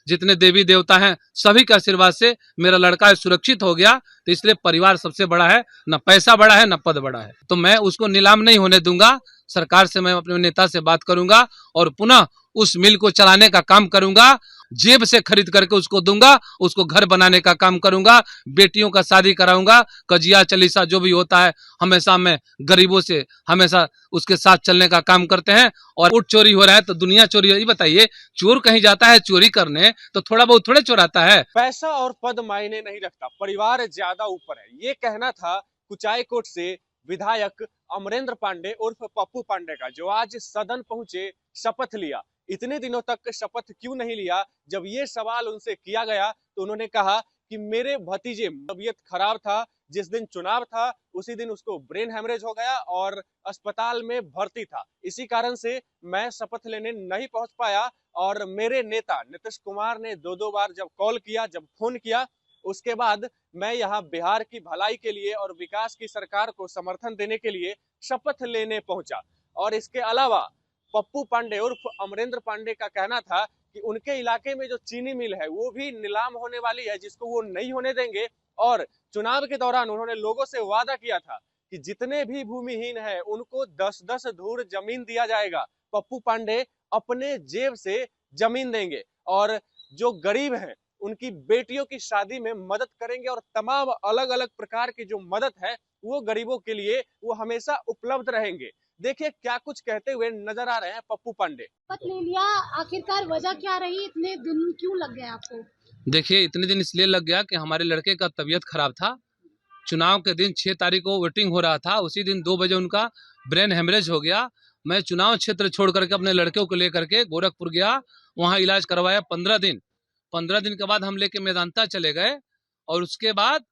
जितने देवी देवता हैं सभी के आशीर्वाद से मेरा लड़का सुरक्षित हो गया। तो इसलिए परिवार सबसे बड़ा है, न पैसा बड़ा है न पद बड़ा है। तो मैं उसको नीलाम नहीं होने दूंगा। सरकार से मैं अपने नेता से बात करूंगा और पुनः उस मिल को चलाने का काम करूंगा। जेब से खरीद करके उसको दूंगा, उसको घर बनाने का काम करूंगा, बेटियों का शादी कराऊंगा, कजिया चलीसा जो भी होता है हमेशा मैं गरीबों से हमेशा उसके साथ चलने का काम करते हैं। और उठ चोरी हो रहा है तो दुनिया चोरी हो। ये बताइए, चोर कहीं जाता है चोरी करने तो थोड़ा बहुत थोड़े चोराता है। पैसा और पद मायने नहीं रखता, परिवार ज्यादा ऊपर है, ये कहना था कुचायकोट से विधायक अमरेंद्र पांडे उर्फ पप्पू पांडे का, जो आज सदन पहुंचे, शपथ लिया। इतने दिनों तक शपथ क्यों नहीं लिया? जब ये सवाल उनसे किया गया तो उन्होंने कहा कि मेरे भतीजे तबीयत खराब था, जिस दिन चुनाव था उसी दिन उसको ब्रेन हेमरेज हो गया और अस्पताल में भर्ती था, इसी कारण से मैं शपथ लेने नहीं पहुंच पाया। और मेरे नेता नीतीश कुमार ने दो दो बार जब कॉल किया, जब फोन किया, उसके बाद मैं यहाँ बिहार की भलाई के लिए और विकास की सरकार को समर्थन देने के लिए शपथ लेने पहुंचा। और इसके अलावा पप्पू पांडे उर्फ अमरेंद्र पांडे का कहना था कि उनके इलाके में जो चीनी मिल है वो भी नीलाम होने वाली है, जिसको वो नहीं होने देंगे। और चुनाव के दौरान उन्होंने लोगों से वादा किया था कि जितने भी भूमिहीन हैं उनको 10-10 धूर जमीन दिया जाएगा। पप्पू पांडे अपने जेब से जमीन देंगे और जो गरीब हैं उनकी बेटियों की शादी में मदद करेंगे और तमाम अलग अलग प्रकार की जो मदद है वो गरीबों के लिए वो हमेशा उपलब्ध रहेंगे। देखिए क्या कुछ कहते हुए नजर आ रहे हैं पप्पू पांडे। शपथ ले लिया, आखिरकार वजह क्या रही? इतने दिन क्यों लग गए आपको? देखिए, इतने दिन इसलिए लग गया कि हमारे लड़के का तबीयत खराब था। चुनाव के दिन 6 तारीख को वोटिंग हो रहा था, उसी दिन 2 बजे उनका ब्रेन हेमरेज हो गया। मैं चुनाव क्षेत्र छोड़ करके अपने लड़के को लेकर के गोरखपुर गया, वहां इलाज करवाया 15 दिन के बाद हम लेके मेदांता चले गए। और उसके बाद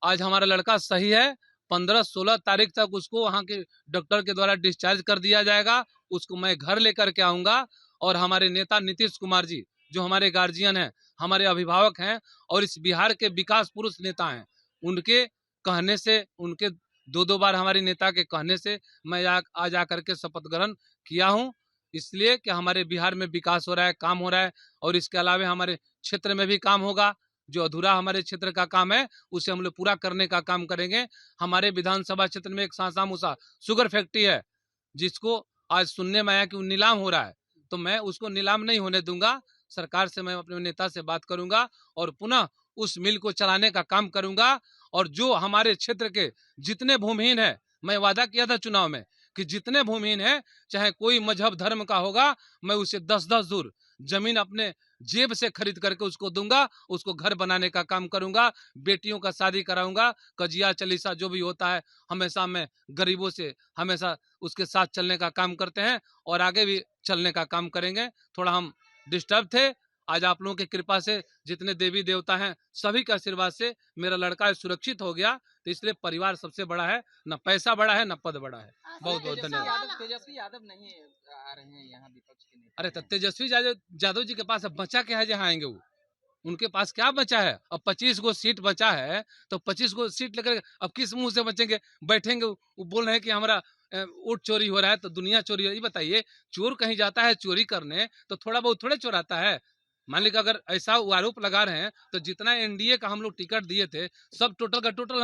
आज हमारा लड़का सही है। 15-16 तारीख तक उसको वहां के डॉक्टर के द्वारा डिस्चार्ज कर दिया जाएगा। उसको मैं घर लेकर के आऊंगा और हमारे नेता नीतीश कुमार जी जो हमारे गार्जियन हैं, हमारे अभिभावक हैं और इस बिहार के विकास पुरुष नेता हैं, उनके कहने से, उनके 2-2 बार हमारे नेता के कहने से मैं आज आकर के शपथ ग्रहण किया हूं। इसलिए कि हमारे बिहार में विकास हो रहा है, काम हो रहा है और इसके अलावा हमारे क्षेत्र में भी काम होगा। जो अधूरा हमारे क्षेत्र का काम है उसे हम लोग पूरा करने का काम करेंगे। हमारे विधानसभा क्षेत्र में एक सासा मूसा शुगर फैक्ट्री है, जिसको आज सुनने में आया कि वो नीलाम हो रहा है, तो मैं उसको नीलाम नहीं होने दूंगा। सरकार से मैं अपने नेता से बात करूंगा और पुनः उस मिल को चलाने का काम करूंगा। और जो हमारे क्षेत्र के जितने भूमिहीन है, मैं वादा किया था चुनाव में कि जितने भूमिहीन है, चाहे कोई मजहब धर्म का होगा, मैं उसे 10-10 दूर जमीन अपने जेब से खरीद करके उसको दूंगा, उसको घर बनाने का काम करूंगा, बेटियों का शादी कराऊंगा, कजिया चलीसा जो भी होता है हमेशा मैं गरीबों से हमेशा उसके साथ चलने का काम करते हैं और आगे भी चलने का काम करेंगे। थोड़ा हम डिस्टर्ब थे, आज आप लोगों की कृपा से, जितने देवी देवता हैं सभी के आशीर्वाद से मेरा लड़का सुरक्षित हो गया। तो इसलिए परिवार सबसे बड़ा है, न पैसा बड़ा है न पद बड़ा है। बहुत बहुत धन्यवाद। तेजस्वी यादव नहीं आ रहे हैं यहाँ विपक्ष के नेता। अरे तो तेजस्वी यादव जी के पास अब बचा क्या है जहाँ आएंगे वो? उनके पास क्या बचा है? अब 25 गो सीट बचा है, तो 25 गो सीट लेकर अब किस मुंह से बचेंगे, बैठेंगे? वो बोल रहे हैं कि हमारा ऊँट चोरी हो रहा है तो दुनिया चोरी हो। ये बताइए, चोर कहीं जाता है चोरी करने तो थोड़ा बहुत थोड़े चोराता है। मान लीजिए अगर ऐसा आरोप लगा रहे हैं तो जितना एनडीए का हम लोग टिकट दिए थे सब टोटल का टोटल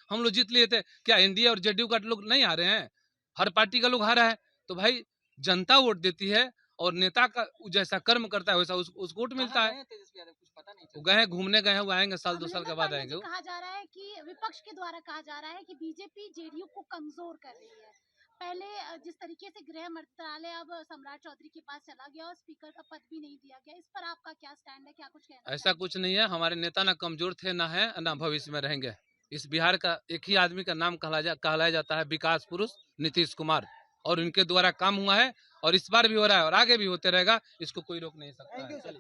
हम लोग जीत लिए थे। क्या एनडीए और जेडीयू का लोग नहीं आ रहे हैं? हर पार्टी का लोग आ रहा है। तो भाई जनता वोट देती है और नेता का जैसा कर्म करता है वैसा उसको वोट मिलता है। तेजस्वी यादव कुछ पता नहीं वो गए हैं, घूमने गए हैं, वो आएंगे साल 2 साल के बाद आएंगे। कहा जा रहा है कि विपक्ष के द्वारा कहा जा रहा है कि बीजेपी जेडीयू को कमजोर कर रही है। पहले जिस तरीके से गृह मंत्रालय अब सम्राट चौधरी के पास चला गया और स्पीकर का पद भी नहीं दिया गया, इस पर आपका क्या स्टैंड है? क्या कुछ कहना? ऐसा कुछ नहीं है, हमारे नेता ना कमजोर थे, ना है, ना भविष्य में रहेंगे। इस बिहार का एक ही आदमी का नाम कहलाया जाता है विकास पुरुष नीतीश कुमार, और उनके द्वारा काम हुआ है और इस बार भी हो रहा है और आगे भी होते रहेगा। इसको कोई रोक नहीं सकता है।